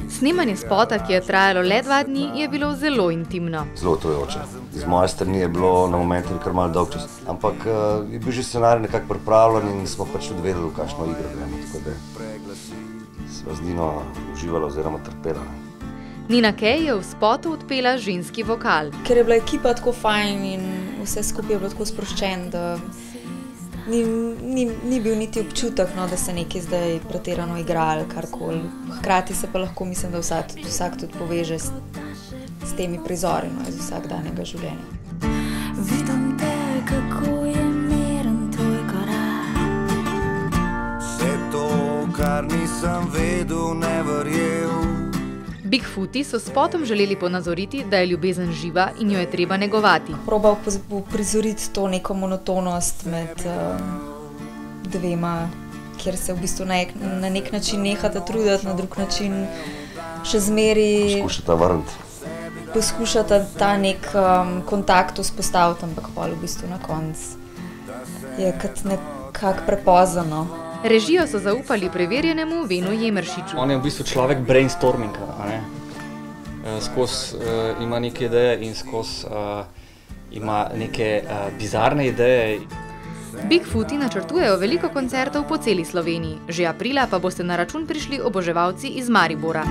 Snemanje spota, ki je trajalo le 2 dni, je bilo zelo intimno. Zelo utrjujoče. Z moje strani je bilo na momente kar malo dolg čas. Ampak je bil že scenarij nekako pripravljen in smo pač tudi vedeli, v kakšno igro gremo. Tako da sva z Nino uživala oziroma trpela. Nina Kej je v spotu odpela ženski vokal. Ker je bila ekipa tako fajn in vse skupaj je bilo tako sproščen, da ni bil niti občutek, no, da se nekaj zdaj pretirano igra ali karkoli. Hkrati se pa lahko, mislim, da vsak tudi poveže s temi prizori, no, iz vsakdanjega življenja. Vidim te, kako je miren tvoj korak. Vse to, kar nisem vedel, ne verjel. Bigfooti so s spotom želeli ponazoriti, da je ljubezen živa in jo je treba negovati. Probal prizoriti to neko monotonost med dvema, kjer se v bistvu na nek način nehata truditi, na drug način še zmeri poskušata ta nek kontakt vzpostaviti, ampak pa v bistvu na koncu je kot nekako prepozno. Režijo so zaupali preverjenemu Venu Jemeršiču. On je v bistvu človek brainstorminga, skozi ima neke ideje in skozi ima neke bizarne ideje. Bigfooti načrtujejo veliko koncertov po celi Sloveniji. Že aprila pa boste na račun prišli oboževalci iz Maribora.